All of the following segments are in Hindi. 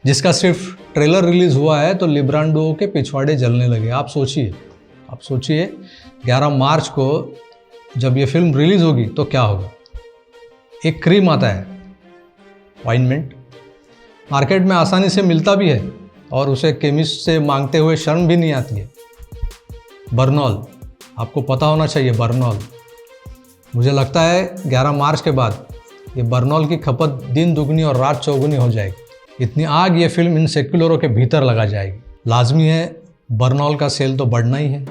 जिसका सिर्फ ट्रेलर रिलीज हुआ है तो लिब्रांडो के पिछवाड़े जलने लगे। आप सोचिए 11 मार्च को जब ये फिल्म रिलीज होगी तो क्या होगा। एक क्रीम आता है ऑइंटमेंट, मार्केट में आसानी से मिलता भी है और उसे केमिस्ट से मांगते हुए शर्म भी नहीं आती है। बर्नॉल, आपको पता होना चाहिए बर्नॉल। मुझे लगता है 11 मार्च के बाद ये बर्नॉल की खपत दिन दुगनी और रात चौगुनी हो जाएगी। इतनी आग ये फिल्म इन सेक्युलरों के भीतर लगा जाएगी। लाजमी है, बर्नॉल का सेल तो बढ़ना ही है।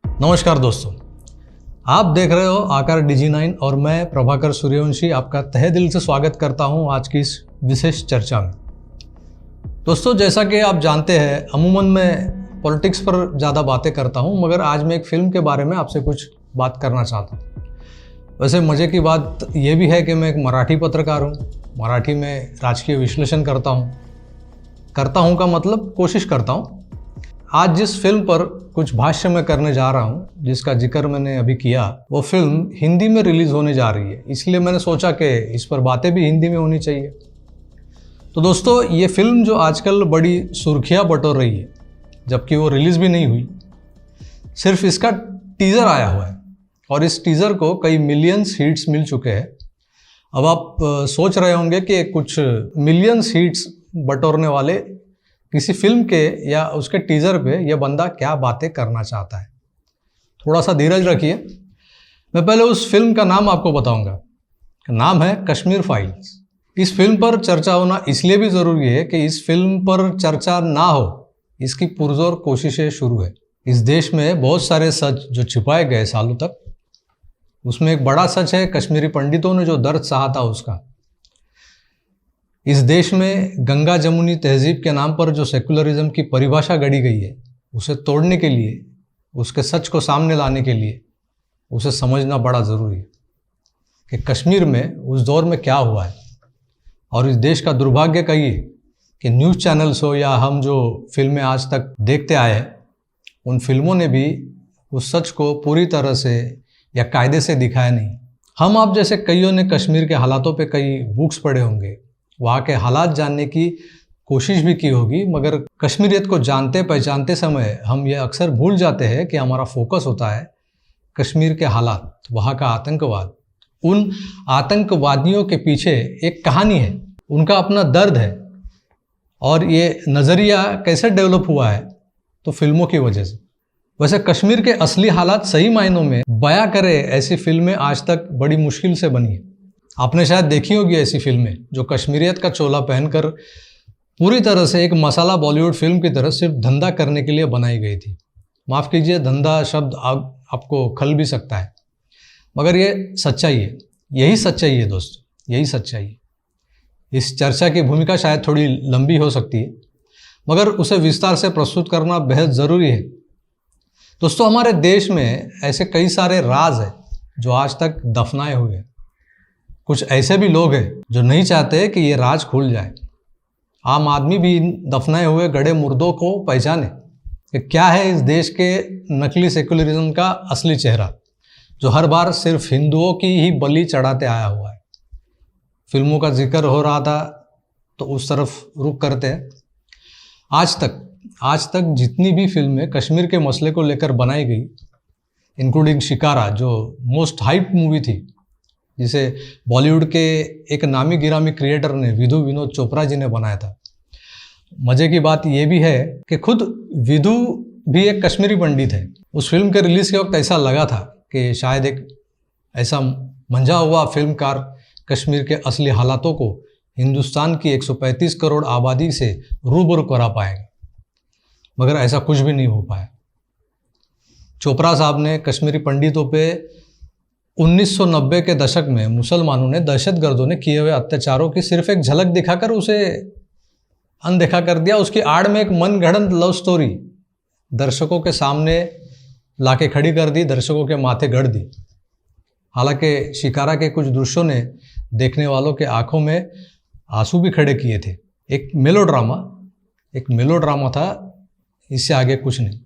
नमस्कार दोस्तों, आप देख रहे हो आकार DG9 और मैं प्रभाकर सूर्यवंशी आपका तहे दिल से स्वागत करता हूं आज की इस विशेष चर्चा में। दोस्तों, जैसा कि आप जानते हैं, अमूमन मैं पॉलिटिक्स पर ज़्यादा बातें करता हूं, मगर आज मैं एक फ़िल्म के बारे में आपसे कुछ बात करना चाहता हूं। वैसे मज़े की बात यह भी है कि मैं एक मराठी पत्रकार हूं। मराठी में राजकीय विश्लेषण करता हूं का मतलब कोशिश करता हूं। आज जिस फिल्म पर कुछ भाष्य मैं करने जा रहा हूं, जिसका जिक्र मैंने अभी किया, वो फिल्म हिंदी में रिलीज़ होने जा रही है। इसलिए मैंने सोचा कि इस पर बातें भी हिंदी में होनी चाहिए। तो दोस्तों, ये फिल्म जो आजकल बड़ी सुर्खियां बटोर रही है, जबकि वो रिलीज़ भी नहीं हुई, सिर्फ इसका टीज़र आया हुआ है और इस टीज़र को कई मिलियंस हिट्स मिल चुके हैं। अब आप सोच रहे होंगे कि कुछ मिलियंस हिट्स बटोरने वाले किसी फिल्म के या उसके टीज़र पे ये बंदा क्या बातें करना चाहता है। थोड़ा सा धीरज रखिए। मैं पहले उस फिल्म का नाम आपको बताऊंगा। नाम है कश्मीर फाइल्स। इस फिल्म पर चर्चा होना इसलिए भी ज़रूरी है कि इस फिल्म पर चर्चा ना हो, इसकी पुरजोर कोशिशें शुरू है। इस देश में बहुत सारे सच जो छिपाए गए सालों तक, उसमें एक बड़ा सच है कश्मीरी पंडितों ने जो दर्द सहा था उसका। इस देश में गंगा जमुनी तहजीब के नाम पर जो सेकुलरिज्म की परिभाषा गढ़ी गई है, उसे तोड़ने के लिए, उसके सच को सामने लाने के लिए उसे समझना बड़ा ज़रूरी है कि कश्मीर में उस दौर में क्या हुआ है। और इस देश का दुर्भाग्य कहिए कि न्यूज़ चैनल्स हो या हम जो फिल्में आज तक देखते आए हैं, उन फिल्मों ने भी उस सच को पूरी तरह से या कायदे से दिखाया नहीं। हम आप जैसे कईयों ने कश्मीर के हालातों पे कई बुक्स पढ़े होंगे, वहाँ के हालात जानने की कोशिश भी की होगी, मगर कश्मीरियत को जानते पहचानते समय हम ये अक्सर भूल जाते हैं कि हमारा फोकस होता है कश्मीर के हालात, वहाँ का आतंकवाद। उन आतंकवादियों के पीछे एक कहानी है, उनका अपना दर्द है, और ये नज़रिया कैसे डेवलप हुआ है तो फिल्मों की वजह से। वैसे कश्मीर के असली हालात सही मायनों में बयां करे ऐसी फिल्में आज तक बड़ी मुश्किल से बनी है। आपने शायद देखी होगी ऐसी फिल्में जो कश्मीरियत का चोला पहनकर पूरी तरह से एक मसाला बॉलीवुड फिल्म की तरह सिर्फ धंधा करने के लिए बनाई गई थी। माफ़ कीजिए, धंधा शब्द आपको खल भी सकता है, मगर ये सच्चाई है। यही सच्चाई है दोस्तों, यही सच्चाई है। इस चर्चा की भूमिका शायद थोड़ी लंबी हो सकती है, मगर उसे विस्तार से प्रस्तुत करना बेहद ज़रूरी है। दोस्तों, हमारे देश में ऐसे कई सारे राज हैं जो आज तक दफनाए हुए हैं। कुछ ऐसे भी लोग हैं जो नहीं चाहते कि ये राज खुल जाए। आम आदमी भी इन दफनाए हुए गड़े मुर्दों को पहचाने कि क्या है इस देश के नकली सेकुलरिज्म का असली चेहरा, जो हर बार सिर्फ हिंदुओं की ही बलि चढ़ाते आया हुआ है। फिल्मों का जिक्र हो रहा था तो उस तरफ रुख करते हैं। आज तक जितनी भी फिल्में कश्मीर के मसले को लेकर बनाई गई, इंक्लूडिंग शिकारा, जो मोस्ट हाइप मूवी थी, जिसे बॉलीवुड के एक नामी गिरामी क्रिएटर ने, विधु विनोद चोपड़ा जी ने बनाया था। मज़े की बात यह भी है कि खुद विधु भी एक कश्मीरी पंडित है। उस फिल्म के रिलीज़ के वक्त ऐसा लगा था कि शायद एक ऐसा मंझा हुआ फिल्मकार कश्मीर के असली हालातों को हिंदुस्तान की 135 करोड़ आबादी से रूबरू करा पाएगा, मगर ऐसा कुछ भी नहीं हो पाया। चोपड़ा साहब ने कश्मीरी पंडितों पे 1990 के दशक में मुसलमानों ने, दहशतगर्दों ने किए हुए अत्याचारों की सिर्फ एक झलक दिखाकर उसे अनदेखा कर दिया। उसकी आड़ में एक मनगढ़ंत लव स्टोरी दर्शकों के सामने लाके खड़ी कर दी, दर्शकों के माथे गड़ दी। हालांकि शिकारा के कुछ दृश्यों ने देखने वालों के आंखों में आंसू भी खड़े किए थे। एक मेलोड्रामा था, इससे आगे कुछ नहीं।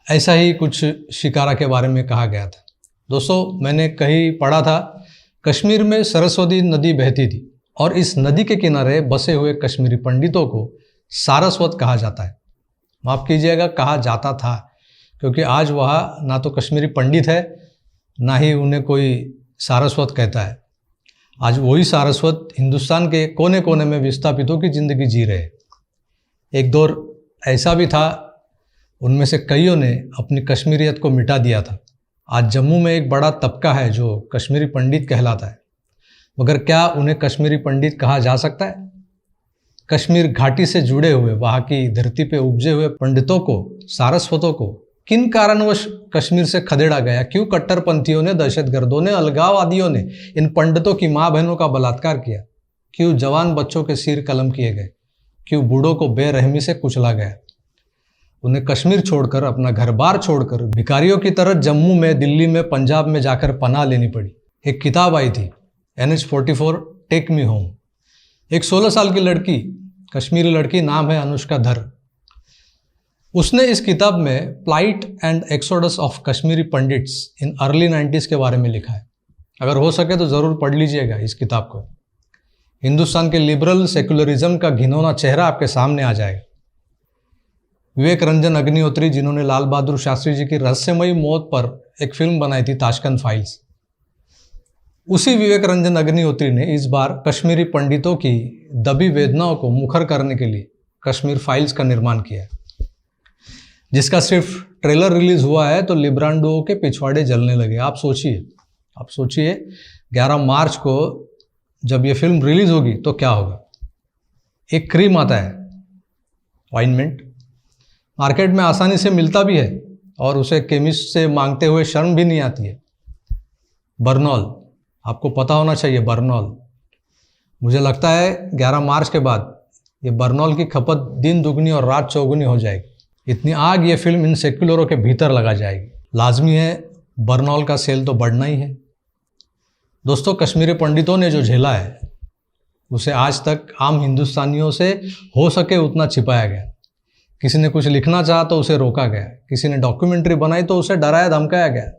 ऐसा ही कुछ शिकारा के बारे में कहा गया था। दोस्तों, मैंने कहीं पढ़ा था, कश्मीर में सरस्वती नदी बहती थी और इस नदी के किनारे बसे हुए कश्मीरी पंडितों को सारस्वत कहा जाता है। माफ़ कीजिएगा, कहा जाता था, क्योंकि आज वहाँ ना तो कश्मीरी पंडित है, ना ही उन्हें कोई सारस्वत कहता है। आज वही सारस्वत हिंदुस्तान के कोने कोने में विस्थापितों की ज़िंदगी जी रहे। एक दौर ऐसा भी था, उनमें से कईयों ने अपनी कश्मीरियत को मिटा दिया था। आज जम्मू में एक बड़ा तबका है जो कश्मीरी पंडित कहलाता है, मगर क्या उन्हें कश्मीरी पंडित कहा जा सकता है? कश्मीर घाटी से जुड़े हुए, वहाँ की धरती पे उपजे हुए पंडितों को, सारस्वतों को किन कारणवश कश्मीर से खदेड़ा गया? क्यों कट्टरपंथियों ने, दहशतगर्दों ने, अलगाववादियों ने इन पंडितों की माँ बहनों का बलात्कार किया? क्यों जवान बच्चों के सिर कलम किए गए? क्यों बूढ़ों को बेरहमी से कुचला गया? उन्हें कश्मीर छोड़कर, अपना घर बार छोड़कर भिखारियों की तरह जम्मू में, दिल्ली में, पंजाब में जाकर पनाह लेनी पड़ी। एक किताब आई थी, NH-44 टेक मी होम। एक 16 साल की लड़की, कश्मीरी लड़की, नाम है अनुष्का धर। उसने इस किताब में plight and exodus of Kashmiri pandits in early 90s के बारे में लिखा है। अगर हो सके तो ज़रूर पढ़ लीजिएगा इस किताब को। हिंदुस्तान के लिबरल सेकुलरिज्म का घिनौना चेहरा आपके सामने आ जाएगा। विवेक रंजन अग्निहोत्री, जिन्होंने लाल बहादुर शास्त्री जी की रहस्यमयी मौत पर एक फिल्म बनाई थी, ताशकंद फाइल्स, उसी विवेक रंजन अग्निहोत्री ने इस बार कश्मीरी पंडितों की दबी वेदनाओं को मुखर करने के लिए कश्मीर फाइल्स का निर्माण किया है, जिसका सिर्फ ट्रेलर रिलीज हुआ है तो लिब्रांडुओं के पिछवाड़े जलने लगे। आप सोचिए 11 मार्च को जब ये फिल्म रिलीज होगी तो क्या होगा। एक क्रीम आता है, ऑइंटमेंट, मार्केट में आसानी से मिलता भी है और उसे केमिस्ट से मांगते हुए शर्म भी नहीं आती है। बर्नॉल, आपको पता होना चाहिए बर्नॉल। मुझे लगता है 11 मार्च के बाद ये बर्नॉल की खपत दिन दुगनी और रात चौगुनी हो जाएगी। इतनी आग ये फिल्म इन सेक्युलरों के भीतर लगा जाएगी। लाजमी है, बर्नॉल का सेल तो बढ़ना ही है। दोस्तों, कश्मीरी पंडितों ने जो झेला है उसे आज तक आम हिंदुस्तानियों से हो सके उतना छिपाया गया। किसी ने कुछ लिखना चाहा तो उसे रोका गया, किसी ने डॉक्यूमेंट्री बनाई तो उसे डराया धमकाया गया।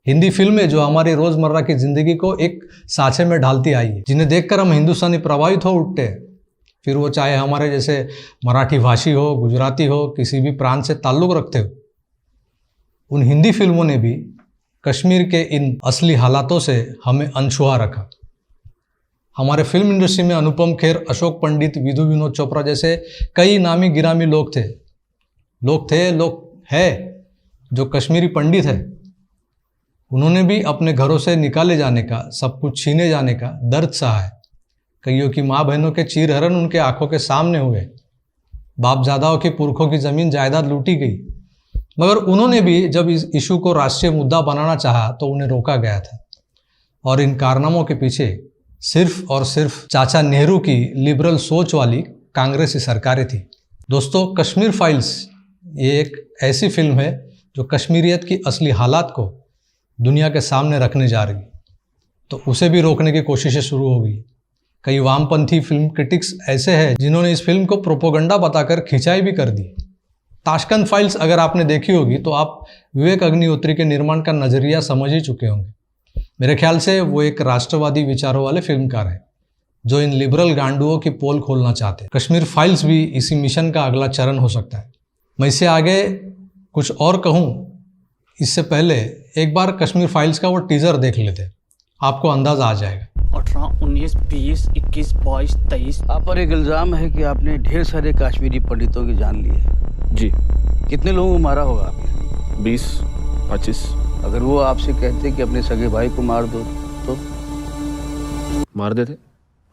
हिंदी फिल्में जो हमारी रोज़मर्रा की ज़िंदगी को एक साँचे में ढालती आई है, जिन्हें देखकर हम हिंदुस्तानी प्रभावित हो उठते हैं, फिर वो चाहे हमारे जैसे मराठी भाषी हो, गुजराती हो, किसी भी प्रांत से ताल्लुक़ रखते हो, उन हिंदी फिल्मों ने भी कश्मीर के इन असली हालातों से हमें अनछुआ रखा। हमारे फिल्म इंडस्ट्री में अनुपम खेर, अशोक पंडित, विधु विनोद चोपड़ा जैसे कई नामी गिरामी लोग हैं जो कश्मीरी पंडित है। उन्होंने भी अपने घरों से निकाले जाने का, सब कुछ छीने जाने का दर्द सहा है। कईयों की माँ बहनों के चीरहरण उनके आंखों के सामने हुए। बापजादाओं की पुरखों की ज़मीन जायदाद लूटी गई, मगर उन्होंने भी जब इस इशू को राष्ट्रीय मुद्दा बनाना चाहा तो उन्हें रोका गया था। और इन कारनामों के पीछे सिर्फ और सिर्फ चाचा नेहरू की लिबरल सोच वाली कांग्रेसी सरकारें थी। दोस्तों, कश्मीर फाइल्स ये एक ऐसी फिल्म है जो कश्मीरियत की असली हालात को दुनिया के सामने रखने जा रही, तो उसे भी रोकने की कोशिशें शुरू हो गई। कई वामपंथी फिल्म क्रिटिक्स ऐसे हैं जिन्होंने इस फिल्म को प्रोपोगंडा बताकर खिंचाई भी कर दी। ताशकंद फाइल्स अगर आपने देखी होगी तो आप विवेक अग्निहोत्री के निर्माण का नज़रिया समझ ही चुके होंगे। मेरे ख्याल से वो एक राष्ट्रवादी विचारों वाले फिल्मकार है जो इन लिबरल गांडुओं की पोल खोलना चाहते हैं। कश्मीर फाइल्स भी इसी मिशन का अगला चरण हो सकता है। मैं इससे आगे कुछ और कहूँ इससे पहले एक बार कश्मीर फाइल्स का वो टीज़र देख लेते हैं, आपको अंदाज़ा आ जाएगा। 18, 19, 20, 21, 22, 23। आप पर एक इल्ज़ाम है कि आपने ढेर सारे कश्मीरी पंडितों की जान ली है। जी। कितने लोगों को मारा होगा आपने? 20, 25। अगर वो आपसे कहते कि अपने सगे भाई को मार दो तो मार देते।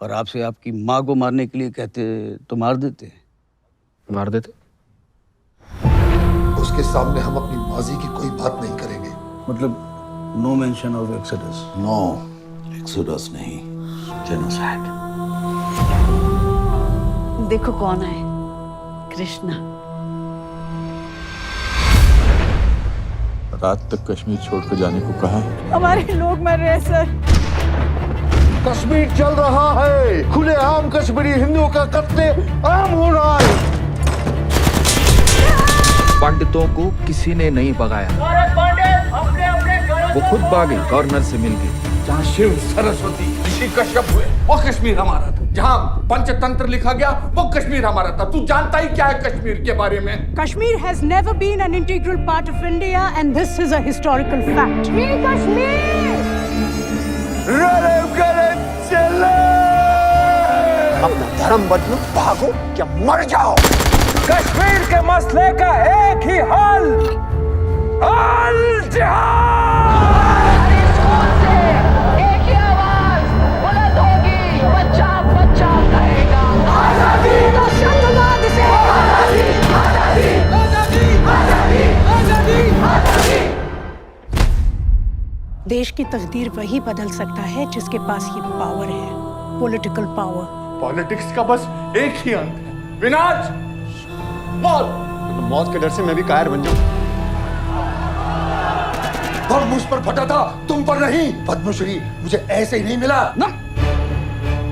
और आपसे आपकी माँ को मारने के लिए कहते तो मार देते? मार देते। उसके सामने हम अपनी माजी की कोई बात नहीं करेंगे। मतलब no mention of exodus? No exodus नहीं, जेनोसाइड। देखो कौन है, कृष्णा। रात तक कश्मीर छोड़कर जाने को कहा है। हमारे लोग मर रहे हैं सर। कश्मीर चल रहा है, खुलेआम कश्मीरी हिंदुओं का कत्ले आम हो रहा है। पंडितों को किसी ने नहीं भगाया, वो खुद भागे, गवर्नर से मिल गए। जहाँ शिव सरस्वती ऋषि कश्यप हुए वो कश्मीर हमारा था, जहाँ पंचतंत्र लिखा गया वो कश्मीर हमारा था। तू जानता ही क्या है कश्मीर के बारे में? Kashmir has never been an integral part of India and this is a historical fact. अपना धर्म बदलो, भागो क्या मर जाओ। कश्मीर के मसले का एक ही हल, अल जिहाद। देश की तकदीर वही बदल सकता है जिसके पास ये पावर है, पॉलिटिकल पावर। पॉलिटिक्स का बस एक ही अंत है, विनाश, मौत। मौत के डर से मैं भी कायर बन जाऊं। और मुझ पर फटा था, तुम पर नहीं। पद्मश्री मुझे ऐसे ही नहीं मिला ना।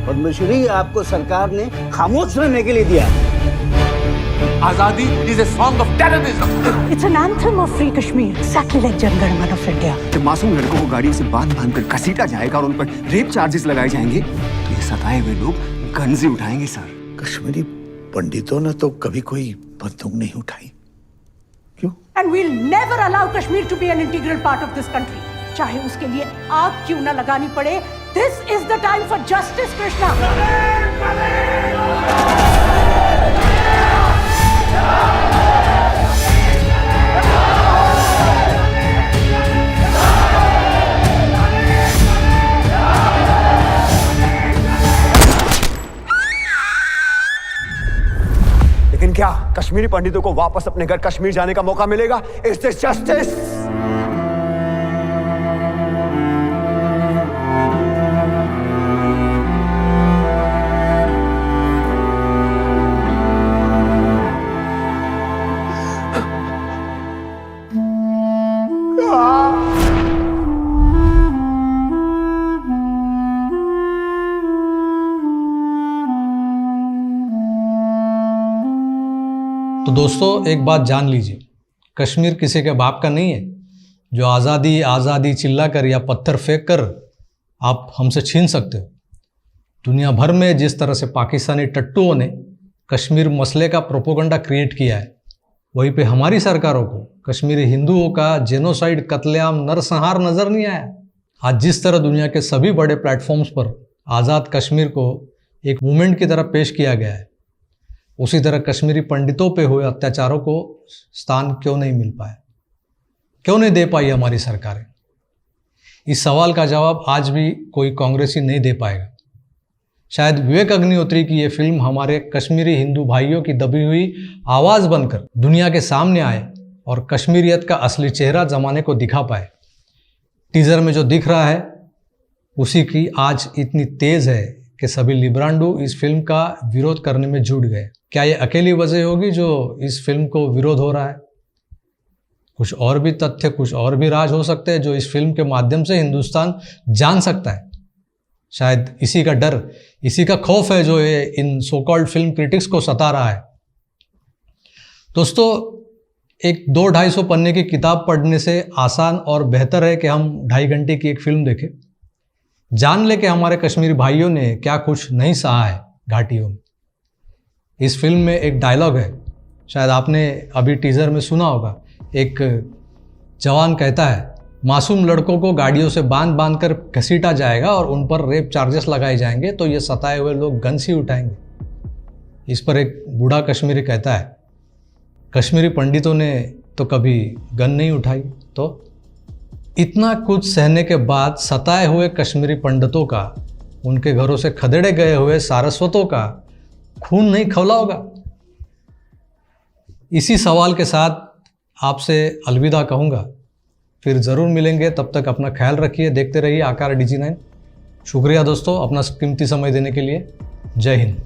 पद्मश्री आपको सरकार ने खामोश रहने के लिए दिया। आजादी is a song of terrorism. It's an anthem of free Kashmir, exactly like Jan Gan Man of India. जब मासूम लड़कों को गाड़ियों से बांध कर घसीटा जाएगा और उन पर रेप चार्जेस लगाए जाएंगे तो ये सताए हुए लोग गन्जे उठाएंगे सर। कश्मीरी पंडितों ने तो कभी कोई बंदूक नहीं उठाई, क्यों? And we'll never allow Kashmir to be an integral part of this country. चाहे उसके लिए आग क्यों ना लगानी पड़े। This is the time for justice, Krishna. लेकिन क्या कश्मीरी पंडितों को वापस अपने घर कश्मीर जाने का मौका मिलेगा? Is this justice? तो दोस्तों एक बात जान लीजिए, कश्मीर किसी के बाप का नहीं है जो आज़ादी आज़ादी चिल्ला कर या पत्थर फेंक कर आप हमसे छीन सकते हो। दुनिया भर में जिस तरह से पाकिस्तानी टट्टुओं ने कश्मीर मसले का प्रोपोगंडा क्रिएट किया है, वहीं पे हमारी सरकारों को कश्मीरी हिंदुओं का जेनोसाइड, कत्लेआम, नरसंहार नज़र नहीं आया। आज जिस तरह दुनिया के सभी बड़े प्लेटफॉर्म्स पर आज़ाद कश्मीर को एक मूवमेंट की तरह पेश किया गया है, उसी तरह कश्मीरी पंडितों पे हुए अत्याचारों को स्थान क्यों नहीं मिल पाया, क्यों नहीं दे पाई हमारी सरकारें? इस सवाल का जवाब आज भी कोई कांग्रेसी नहीं दे पाएगा। शायद विवेक अग्निहोत्री की ये फिल्म हमारे कश्मीरी हिंदू भाइयों की दबी हुई आवाज़ बनकर दुनिया के सामने आए और कश्मीरियत का असली चेहरा जमाने को दिखा पाए। टीजर में जो दिख रहा है उसी की आज इतनी तेज़ है कि सभी लिब्रांडू इस फिल्म का विरोध करने में जुट गए। क्या ये अकेली वजह होगी जो इस फिल्म को विरोध हो रहा है? कुछ और भी तथ्य, कुछ और भी राज हो सकते हैं जो इस फिल्म के माध्यम से हिंदुस्तान जान सकता है। शायद इसी का डर, इसी का खौफ है जो ये इन सो कॉल्ड फिल्म क्रिटिक्स को सता रहा है। दोस्तों, एक 200-250 पन्ने की किताब पढ़ने से आसान और बेहतर है कि हम 2.5 घंटे की एक फिल्म देखें, जान ले कि हमारे कश्मीरी भाइयों ने क्या कुछ नहीं सहा है घाटियों में। इस फिल्म में एक डायलॉग है, शायद आपने अभी टीज़र में सुना होगा। एक जवान कहता है, मासूम लड़कों को गाड़ियों से बांध कर घसीटा जाएगा और उन पर रेप चार्जेस लगाए जाएंगे तो ये सताए हुए लोग गन ही उठाएंगे। इस पर एक बूढ़ा कश्मीरी कहता है, कश्मीरी पंडितों ने तो कभी गन नहीं उठाई। तो इतना कुछ सहने के बाद सताए हुए कश्मीरी पंडितों का, उनके घरों से खदेड़े गए हुए सारस्वतों का खून नहीं खौला होगा? इसी सवाल के साथ आपसे अलविदा कहूँगा, फिर ज़रूर मिलेंगे। तब तक अपना ख्याल रखिए, देखते रहिए आकार DG9। शुक्रिया दोस्तों अपना कीमती समय देने के लिए। जय हिंद।